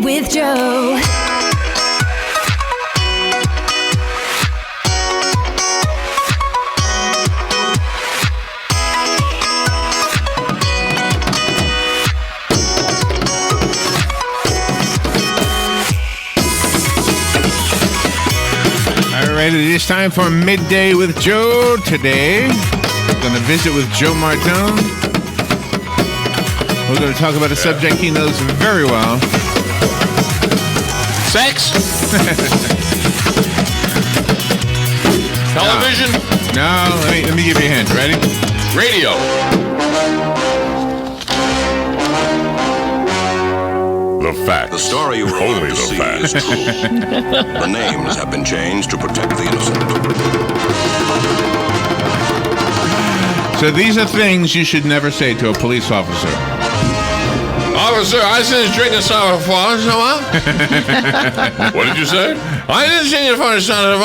with Joe. All right, it is time for Midday with Joe. Today, we're going to visit with Joe Martone. We're going to talk about a subject he knows very well. Sex? Television? No, let me give you a hint. Ready? Radio? The facts. The story you were Only to the see facts. is true. The names have been changed to protect the innocent. So these are things you should never say to a police officer. Officer, I said drinking some flowers, you know what? What did you say? I didn't see you for son.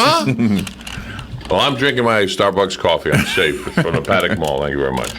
Well, I'm drinking my Starbucks coffee. I'm safe. It's from the Paddock Mall. Thank you very much.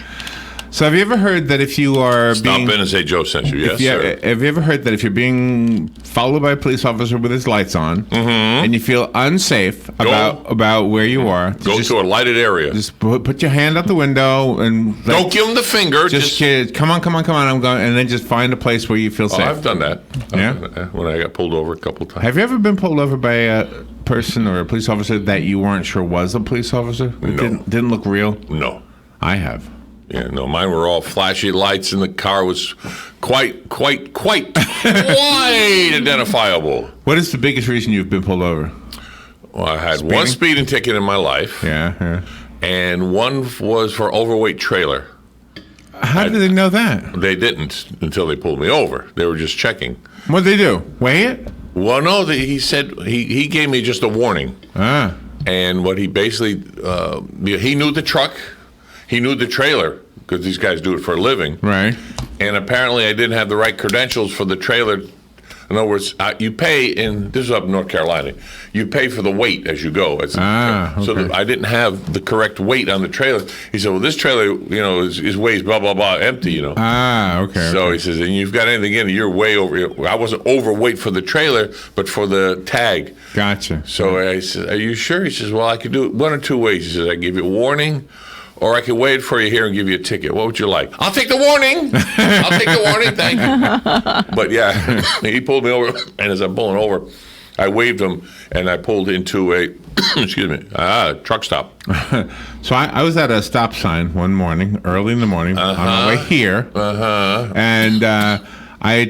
So have you ever heard that if you are Stop being... in and say Joe sent you. Yes, sir. Have you ever heard that if you're being followed by a police officer with his lights on, and you feel unsafe about where you are... Go to a lighted area. Just put your hand out the window and... Don't give him the finger. Just come on, I'm going... And then just find a place where you feel safe. I've done that. Yeah? When I got pulled over a couple times. Have you ever been pulled over by a person or a police officer that you weren't sure was a police officer? No. Didn't look real? No. I have. Yeah, no, mine were all flashy lights, and the car was quite identifiable. What is the biggest reason you've been pulled over? Well, I had one speeding ticket in my life. Yeah. And one was for overweight trailer. How did they know that? They didn't until they pulled me over. They were just checking. What'd they do? Weigh it? Well, no, he said he gave me just a warning. Ah. And what he basically, he knew the truck. He knew the trailer, because these guys do it for a living. Right. And apparently I didn't have the right credentials for the trailer. In other words, you pay this is up in North Carolina, you pay for the weight as you go. Okay. So I didn't have the correct weight on the trailer. He said, well, this trailer, is weighs blah, blah, blah, empty, Okay. So he says, and you've got anything in it, you're way over. I wasn't overweight for the trailer, but for the tag. Gotcha. So I said, are you sure? He says, well, I could do it one or two ways. He says, I give you a warning, or I can wait for you here and give you a ticket. What would you like? I'll take the warning. I'll take the warning. Thank you. But yeah, he pulled me over, and as I'm pulling over, I waved him, and I pulled into a truck stop. So I was at a stop sign one morning, early in the morning, on my way here, and I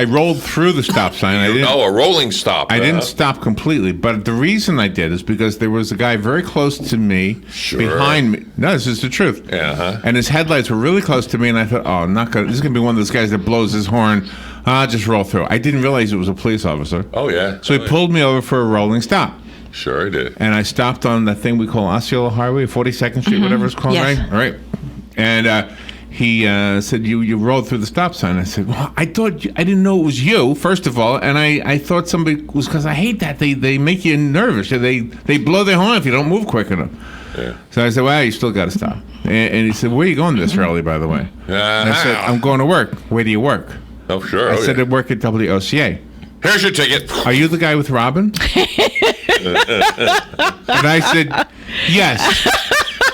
rolled through the stop sign. A rolling stop. I didn't stop completely, but the reason I did is because there was a guy very close to me, behind me. No, this is the truth. And his headlights were really close to me, and I thought, oh, this is going to be one of those guys that blows his horn. I'll just roll through. I didn't realize it was a police officer. Oh, yeah. So he pulled me over for a rolling stop. Sure, he did. And I stopped on the thing we call Osceola Highway, 42nd Street, whatever it's called, Yes. right? All right. And he said, you rolled through the stop sign. I said, well, I didn't know it was you, first of all, and I thought somebody was, because I hate that. They make you nervous. They blow their horn if you don't move quick enough. Yeah. So I said, well, you still got to stop. And he said, where are you going this early, by the way? And I said, I'm going to work. Where do you work? Oh, sure. I said, I work at WOCA. Here's your ticket. Are you the guy with Robin? And I said, yes.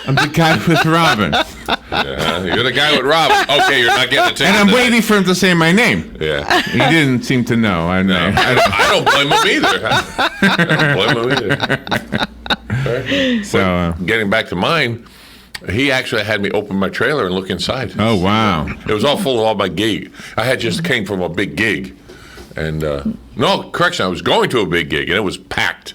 I'm the guy with Robin. You're the guy with Robin. Okay, you're not getting a ticket. And I'm waiting for him to say my name. Yeah. He didn't seem to know. I don't blame him either. Right. So, getting back to mine, he actually had me open my trailer and look inside. Oh, wow. It was all full of all my gig. I had just came from a big gig. And, no, correction, I was going to a big gig, and it was packed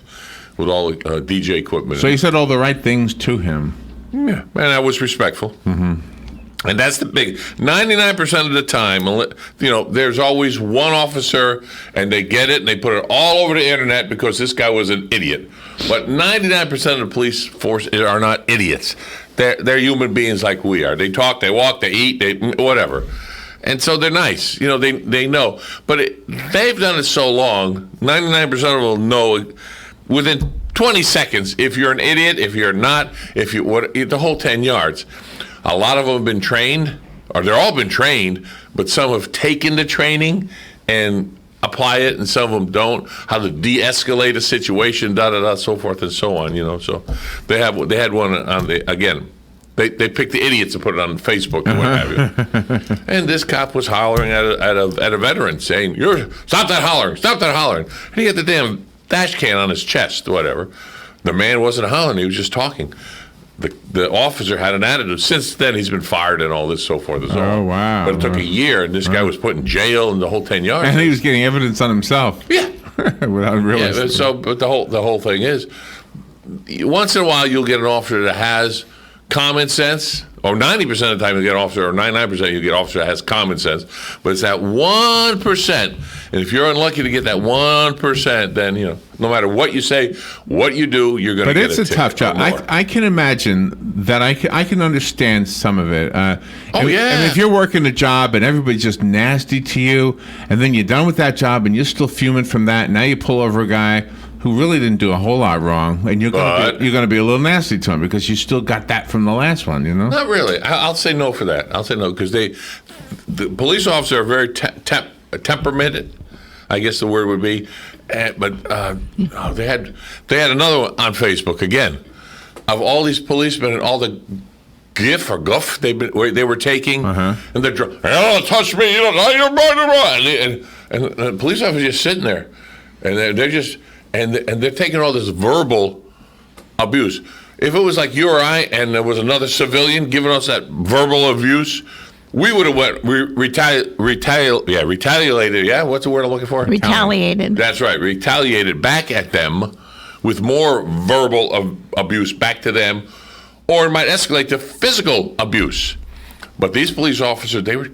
with all the DJ equipment. So you said all the right things to him. Yeah, and I was respectful. Mm-hmm. And that's the big 99% of the time, there's always one officer, and they get it, and they put it all over the internet because this guy was an idiot. But 99% of the police force are not idiots. They're human beings like we are. They talk, they walk, they eat, they whatever. And so they're nice. They know. But they've done it so long, 99% of them will know within 20 seconds if you're an idiot, if you're not, the whole 10 yards. A lot of them have been trained, or they're all been trained, but some have taken the training and apply it, and some of them don't. How to de-escalate a situation, so forth and so on. So they had one on again. They picked the idiots and put it on Facebook and what have you. And this cop was hollering at a veteran, saying, "Stop that hollering! Stop that hollering!" And he had the damn dash can on his chest, whatever. The man wasn't hollering; he was just talking. The officer had an attitude. Since then, he's been fired and all this, so forth and so on. Oh, wow. But it took a year, and this guy was put in jail and the whole 10 yards. And he was getting evidence on himself. Yeah. Without realizing. Yeah, but the whole thing is, once in a while, you'll get an officer that has common sense, or 90% of the time you get an officer, or 99% you get an officer that has common sense, but it's that 1%, and if you're unlucky to get that 1%, then, no matter what you say, what you do, you're going to get a ticket. But it's a tough job. I can imagine that I can understand some of it. Yeah. And if you're working a job and everybody's just nasty to you, and then you're done with that job and you're still fuming from that, and now you pull over a guy who really didn't do a whole lot wrong, and you're going to be a little nasty to him because you still got that from the last one, Not really. I'll say no for that. I'll say no because the police officers are very temperamented, I guess the word would be. But they had another one on Facebook again of all these policemen and all the guff they were taking, and they're you don't touch me, you're and the police officers just sitting there, and they're just. And they're taking all this verbal abuse. If it was like you or I, and there was another civilian giving us that verbal abuse, we would have retaliated. Yeah, what's the word I'm looking for? Retaliated. That's right. Retaliated back at them with more verbal abuse back to them, or it might escalate to physical abuse. But these police officers, they were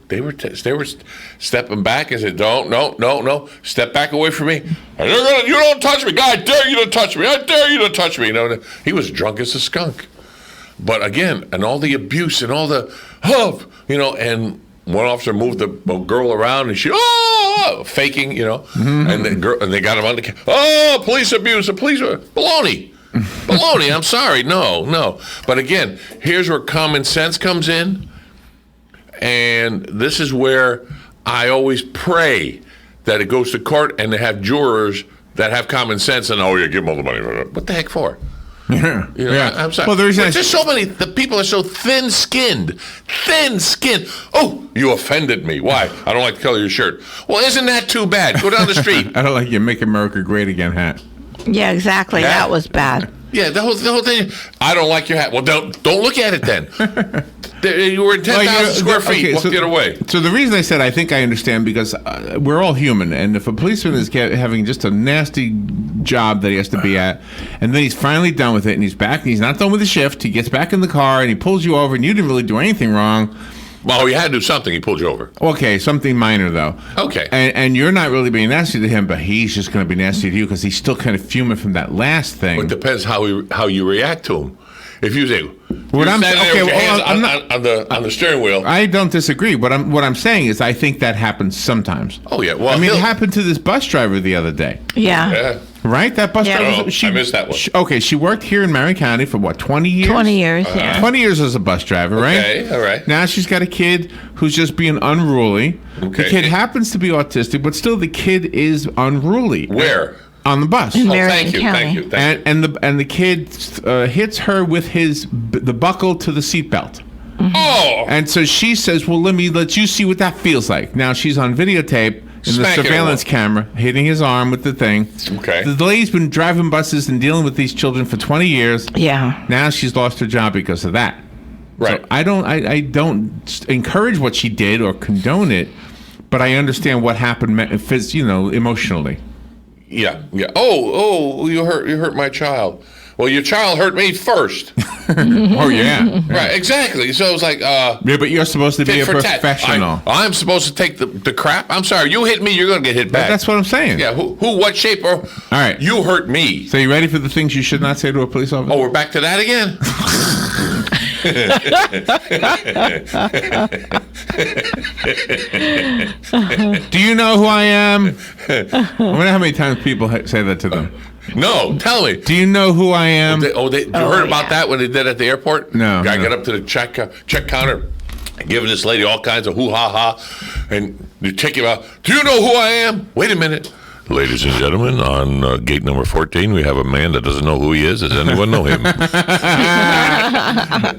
stepping back and said, no, step back away from me. You don't touch me. God, I dare you to touch me. I dare you to touch me. He was drunk as a skunk. But again, and all the abuse and all the and one officer moved the girl around and she faking, and they got him on the camera. Police abuse, baloney. Baloney, I'm sorry. No. But again, here's where common sense comes in. And this is where I always pray that it goes to court and they have jurors that have common sense and, give them all the money. What the heck for? Yeah. I'm sorry. Well, there's just so many. The people are so thin-skinned. Thin-skinned. Oh, you offended me. Why? I don't like the color of your shirt. Well, isn't that too bad? Go down the street. I don't like your Make America Great Again hat. Yeah, exactly. Yeah. That was bad. Yeah, the whole thing. I don't like your hat. Well, don't look at it then. You were in 10,000 square feet. Walk it away. So the reason I said I think I understand because we're all human, and if a policeman is having just a nasty job that he has to be at, and then he's finally done with it, and he's back, and he's not done with the shift, he gets back in the car, and he pulls you over, and you didn't really do anything wrong. Well, he had to do something. He pulled you over. Okay, something minor, though. Okay. And you're not really being nasty to him, but he's just going to be nasty to you because he's still kind of fuming from that last thing. Well, it depends how you react to him. If you say, on the steering wheel. I don't disagree. What I'm saying is I think that happens sometimes. Oh, yeah. Well, it happened to this bus driver the other day. Yeah. Right? That bus driver. I missed that one. She worked here in Marion County for what, 20 years? 20 years, yeah. 20 years as a bus driver, right? Okay, all right. Now she's got a kid who's just being unruly. Okay. The kid happens to be autistic, but still the kid is unruly. Where? On the bus. Thank you. And the kid hits her with the buckle to the seatbelt. Mm-hmm. Oh! And so she says, well, let you see what that feels like. Now she's on videotape in the surveillance camera, hitting his arm with the thing. Okay. The lady's been driving buses and dealing with these children for 20 years. Yeah. Now she's lost her job because of that. Right. So I don't encourage what she did or condone it, but I understand what happened, emotionally. Yeah. Oh, you hurt my child. Well, your child hurt me first. Oh, yeah. Right, exactly. So it's like... yeah, but you're supposed to be a professional. I'm supposed to take the crap? I'm sorry, you hit me, you're going to get hit back. That's what I'm saying. Yeah, who, what shape? All right. You hurt me. So you ready for the things you should not say to a police officer? Oh, we're back to that again? Do you know who I am? I wonder how many times people say that to them. No, tell me. Do you know who I am? You heard about that when they did at the airport? No. Guy got up to the check counter. giving this lady all kinds of hoo-ha-ha, and you take him out. Do you know who I am? Wait a minute. Ladies and gentlemen, on gate number 14, we have a man that doesn't know who he is. Does anyone know him?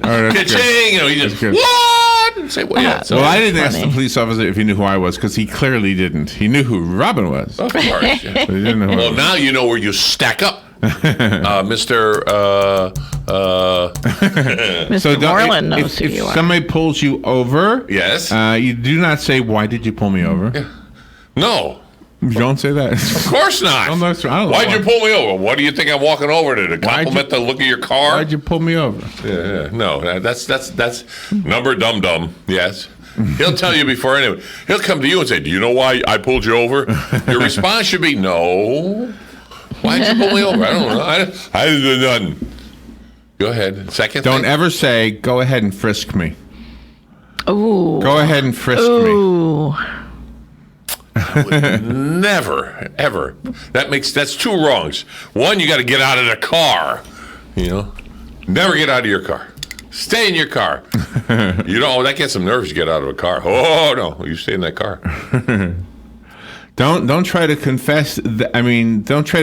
Ka-ching! You know, he just, what? And say, well, yeah, so well, I didn't ask the police officer if he knew who I was, because he clearly didn't. He knew who Robin was. Of course. Yeah. But he didn't know who I Well, was. now you know where you stack up. Mr. Mr. Moreland knows who you If are. somebody pulls you over, Yes. you do not say, "Why did you pull me over?" No. You don't say that. Of course not. I don't know Why'd why. you pull me over? What do you think I'm walking over to compliment the look of your car? Why'd you pull me over? Yeah. No, that's number dum-dum. Yes. He'll tell you before anyway. He'll come to you and say, "Do you know why I pulled you over?" Your response should be, "No." Why'd you pull me over? I don't know. I didn't do nothing. Go ahead. Second Don't thing. ever say, "Go ahead and frisk me." Ooh. Go ahead and frisk me. Ooh. Never, ever. That's two wrongs. One, you got to get out of the car. You know, never get out of your car. Stay in your car. You know, that gets some nerves to get out of a car. Oh no, you stay in that car. Don't try to confess. Don't try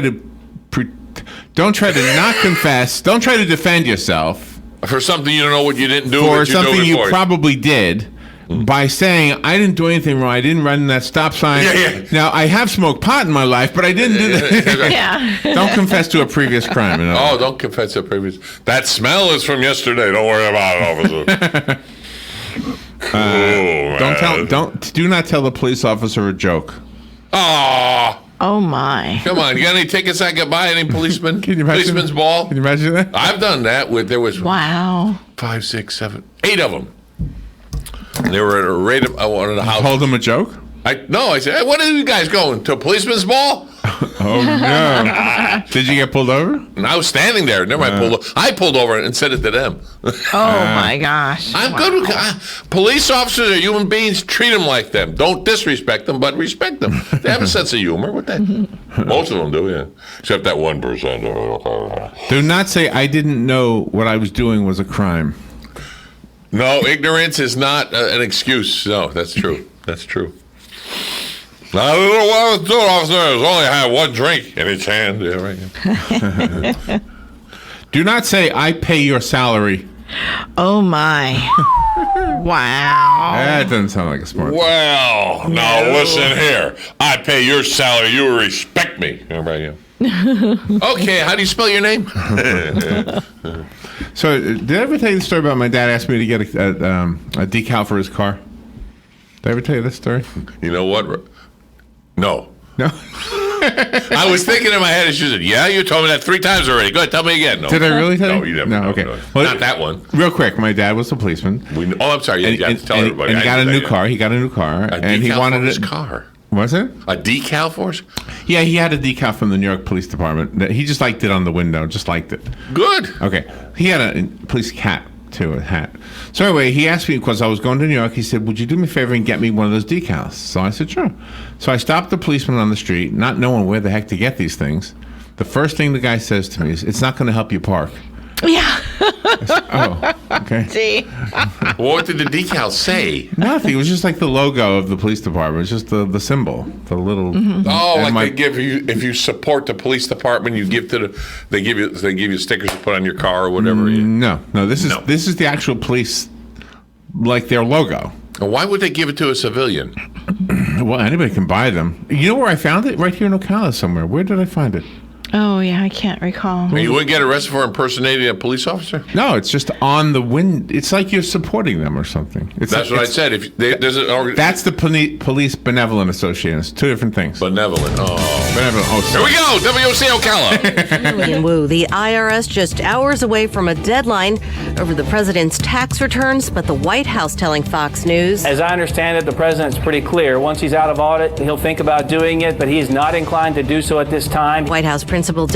to not confess. Don't try to defend yourself For something you don't know what you didn't do. for but you something knew you before. probably did. By saying, "I didn't do anything wrong. I didn't run that stop sign." Yeah. Now, I have smoked pot in my life, but I didn't do that. Yeah. Don't confess to a previous crime. in other Oh, words. don't confess to previous. That smell is from yesterday. Don't worry about it, officer. Do not tell the police officer a joke. Oh, Oh my. come on. You got any tickets I could buy? Any policeman? Can you imagine? Policeman's ball? Can you imagine that? I've done that. There was Wow. 5, 6, 7, 8 of them. And they were at a rate of one of the house. Hold him a joke? I said, hey, what are you guys going to? A policeman's ball? Oh no! Did you get pulled over? And I was standing there. Never mind. I pulled over and said it to them. Oh my gosh. I'm good with police officers are human beings. Treat them like them. Don't disrespect them, but respect them. They have a sense of humor. What that? Most of them do, yeah. Except that 1%. Do not say, "I didn't know what I was doing was a crime." No, ignorance is not an excuse. No, that's true. That's true. I don't know what I was doing, officer. I was only had one drink in his hand. Yeah, right. Do not say, "I pay your salary." Oh my. Wow. That doesn't sound like a smart. Well, now listen here. I pay your salary. You respect me. Yeah, right, yeah. Okay, how do you spell your name? So, did I ever tell you the story about my dad asked me to get a decal for his car? Did I ever tell you this story? You know what? No. No. I was thinking in my head, and she said, "Yeah, you told me that 3 times already. Go ahead, tell me again." No. Did I really tell you? No, you never. No, No, okay. no. Well, Not that one. Real quick, my dad was a policeman. I'm sorry. Yeah, you have to tell everybody. And he I got a didn't new say car. He got a new car, that. and he decal wanted for his it. car. Was it? A decal for us? Yeah, he had a decal from the New York Police Department. That he just liked it on the window. Just liked it. Good. Okay. He had a police hat too, a hat. So anyway, he asked me, because I was going to New York, he said, "Would you do me a favor and get me one of those decals?" So I said, "Sure." So I stopped the policeman on the street, not knowing where the heck to get these things. The first thing the guy says to me is, "It's not going to help you park." Yeah. Oh, okay. See. What did the decal say? Nothing. It was just like the logo of the police department. It's just the symbol, the little. Oh, and like they give you, if you support the police department, you give to the, they give you stickers to put on your car or whatever. No. This is No. this is the actual police, like their logo. Why would they give it to a civilian? Well, anybody can buy them. You know where I found it? Right here in Ocala somewhere. Where did I find it? Oh yeah, I can't recall. And you wouldn't get arrested for impersonating a police officer? No, it's just on the wind. It's like you're supporting them or something. That's what I said. If there's an That's the Police Benevolent Association. It's two different things. benevolent. Oh, Benevolent. Oh, here we go. WOC Ocala. William Wu, the IRS just hours away from a deadline over the president's tax returns, but the White House telling Fox News. As I understand it, the president's pretty clear. Once he's out of audit, he'll think about doing it, but he's not inclined to do so at this time. White House principal